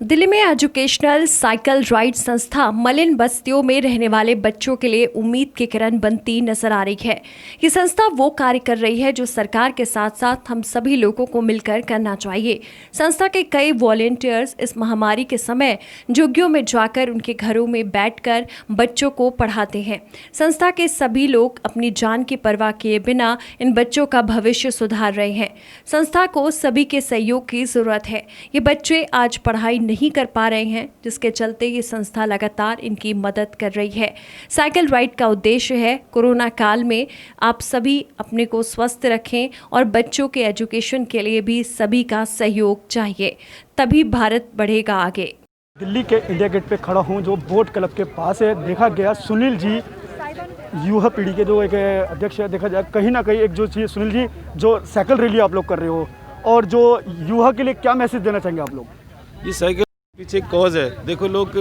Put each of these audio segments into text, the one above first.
दिल्ली में educational cycle ride संस्था मलिन बस्तियों में रहने वाले बच्चों के लिए उम्मीद की किरण बनती नजर आ रही है। ये संस्था वो कार्य कर रही है जो सरकार के साथ साथ हम सभी लोगों को मिलकर करना चाहिए। संस्था के कई वॉलंटियर्स इस महामारी के समय झुग्गियों में जाकर उनके घरों में बैठकर बच्चों को पढ़ाते हैं। संस्था के सभी लोग अपनी जान की परवाह किए बिना इन बच्चों का भविष्य सुधार रहे हैं। संस्था को सभी के सहयोग की जरूरत है। ये बच्चे आज पढ़ाई नहीं कर पा रहे हैं, जिसके चलते ये संस्था लगातार इनकी मदद कर रही है। साइकिल राइड का उद्देश्य है कोरोना काल में आप सभी अपने को स्वस्थ रखें और बच्चों के एजुकेशन के लिए भी सभी का सहयोग चाहिए, तभी भारत बढ़ेगा आगे। दिल्ली के इंडिया गेट पे खड़ा हूँ जो बोट क्लब के पास है। देखा गया सुनील जी युवा पीढ़ी के जो एक अध्यक्ष है, देखा जाए कहीं ना कहीं एक जो चीज़ सुनील जी जो साइकिल रैली आप लोग कर रहे हो और जो युवा के लिए क्या मैसेज देना चाहेंगे आप लोग? ये साइकिल पीछे एक कॉज है। देखो लोग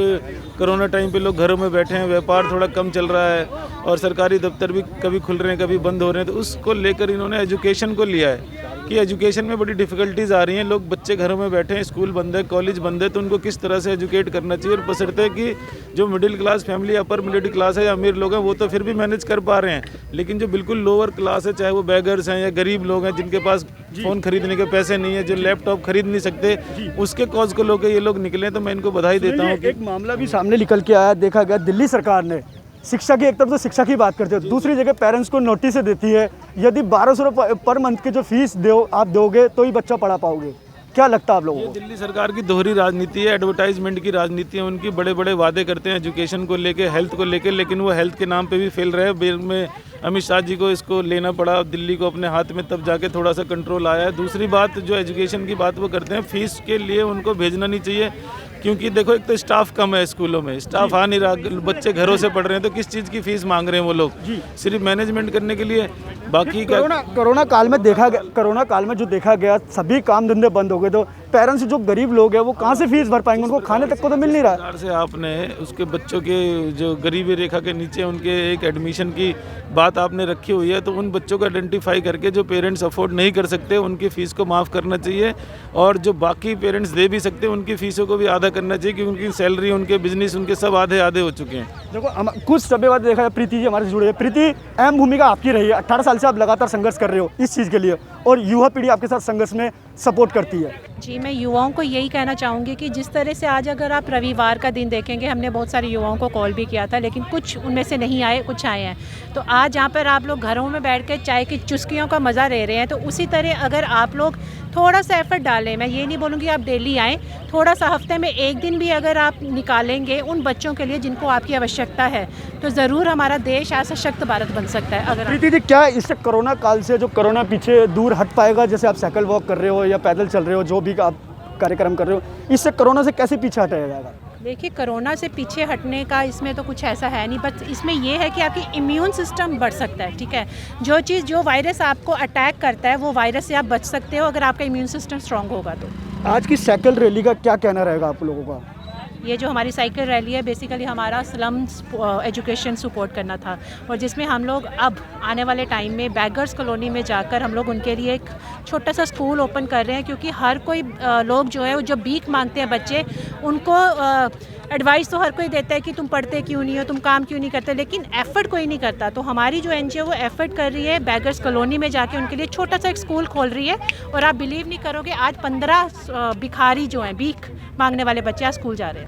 कोरोना टाइम पे लोग घरों में बैठे हैं, व्यापार थोड़ा कम चल रहा है और सरकारी दफ्तर भी कभी खुल रहे हैं कभी बंद हो रहे हैं, तो उसको लेकर इन्होंने एजुकेशन को लिया है कि एजुकेशन में बड़ी डिफ़िकल्टीज़ आ रही हैं। लोग बच्चे घरों में बैठे हैं, स्कूल बंद है, कॉलेज बंद है, तो उनको किस तरह से एजुकेट करना चाहिए। और बशर्ते कि जो middle class family, upper middle class है या अमीर लोग हैं वो तो फिर भी मैनेज कर पा रहे हैं, लेकिन जो बिल्कुल लोअर क्लास है, चाहे वो बैगर्स हैं या गरीब लोग हैं जिनके पास फ़ोन खरीदने के पैसे नहीं है, जो लैपटॉप खरीद नहीं सकते, उसके कॉज को लोग ये लोग निकले, तो मैं इनको बधाई देता हूँ। एक मामला भी सामने निकल के आया, देखा गया दिल्ली सरकार ने शिक्षा की एक तरफ तो शिक्षा की बात करते हो, दूसरी जगह पेरेंट्स को नोटिस देती है यदि 1200 रुपये पर मंथ की जो फीस आप दोगे तो ही बच्चा पढ़ा पाओगे। क्या लगता है आप लोगों को? दिल्ली सरकार की दोहरी राजनीति है, एडवर्टाइजमेंट की राजनीति है उनकी। बड़े बड़े वादे करते हैं एजुकेशन को लेके, हेल्थ को लेके, लेकिन वो हेल्थ के नाम पे भी फेल रहे हैं। बेर में अमित शाह जी को इसको लेना पड़ा दिल्ली को अपने हाथ में, तब जाके थोड़ा सा कंट्रोल आया है। दूसरी बात जो एजुकेशन की बात वो करते हैं, फीस के लिए उनको भेजना नहीं चाहिए, क्योंकि देखो एक तो स्टाफ कम है स्कूलों में, स्टाफ आ नहीं रहा, बच्चे घरों से पढ़ रहे हैं, तो किस चीज़ की फीस मांग रहे हैं वो लोग? सिर्फ मैनेजमेंट करने के लिए। बाकी कोरोना काल में देखा गया, कोरोना काल में जो देखा गया सभी काम धंधे बंद हो गए, तो पेरेंट्स जो गरीब लोग हैं वो कहाँ से फीस भर पाएंगे? उनको खाने तक को तो मिल नहीं रहा। सरकार से आपने उसके बच्चों के जो गरीबी रेखा के नीचे उनके एक एडमिशन की बात आपने रखी हुई है, तो उन बच्चों को आइडेंटिफाई करके जो पेरेंट्स अफोर्ड नहीं कर सकते उनकी फ़ीस को माफ़ करना चाहिए, और जो बाकी पेरेंट्स दे भी सकते हैं उनकी फ़ीसों को भी आधा करना चाहिए, क्योंकि उनकी सैलरी, उनके बिजनेस, उनके सब आधे आधे हो चुके हैं। देखो कुछ समय बाद देखा जाए, प्रीति जी हमारे से जुड़े हैं। प्रीति, अहम भूमिका आपकी रही है, 18 साल से आप लगातार संघर्ष कर रहे हो इस चीज़ के लिए, और युवा पीढ़ी आपके साथ संघर्ष में सपोर्ट करती है। जी, मैं युवाओं को यही कहना चाहूँगी कि जिस तरह से आज अगर आप रविवार का दिन देखेंगे, हमने बहुत सारे युवाओं को कॉल भी किया था, लेकिन कुछ उनमें से नहीं आए, कुछ आए हैं। तो आज जहाँ पर आप लोग घरों में बैठ के चाय की चुस्कियों का मज़ा ले रहे हैं, तो उसी तरह अगर आप लोग थोड़ा सा एफर्ट डालें, मैं ये नहीं बोलूँगी आप डेली आएँ, थोड़ा सा हफ्ते में एक दिन भी अगर आप निकालेंगे उन बच्चों के लिए जिनको आपकी आवश्यकता है, तो ज़रूर हमारा देश ऐसा सशक्त भारत बन सकता है। अगर प्रीति जी, क्या इससे कोरोना काल से जो कोरोना पीछे दूर हट पाएगा? जैसे आप साइकिल वॉक कर रहे हो या पैदल चल रहे हो, जो भी आप कार्यक्रम कर रहे हो, इससे कोरोना से कैसे पीछे हटाया जाएगा? देखिए, कोरोना से पीछे हटने का इसमें तो कुछ ऐसा है नहीं, बस इसमें ये है कि आपकी इम्यून सिस्टम बढ़ सकता है। ठीक है, जो वायरस आपको अटैक करता है वो वायरस से आप बच सकते हो अगर आपका इम्यून सिस्टम स्ट्रांग होगा तो। आज की साइकिल रैली का क्या कहना रहेगा आप लोगों का? ये जो हमारी साइकिल रैली है, बेसिकली हमारा स्लम्स एजुकेशन सपोर्ट करना था, और जिसमें हम लोग अब आने वाले टाइम में बैगर्स कॉलोनी में जाकर हम लोग उनके लिए एक छोटा सा स्कूल ओपन कर रहे हैं, क्योंकि हर कोई लोग जो है वो जो भीख मांगते हैं बच्चे, उनको एडवाइस तो हर कोई देता है कि तुम पढ़ते क्यों नहीं हो, तुम काम क्यों नहीं करते, लेकिन एफ़र्ट कोई नहीं करता। तो हमारी जो एनजीओ वो एफ़र्ट कर रही है, बैगर्स कॉलोनी में जाके उनके लिए छोटा सा एक स्कूल खोल रही है, और आप बिलीव नहीं करोगे आज 15 भिखारी जो हैं, भीख मांगने वाले बच्चे आज स्कूल जा रहे हैं।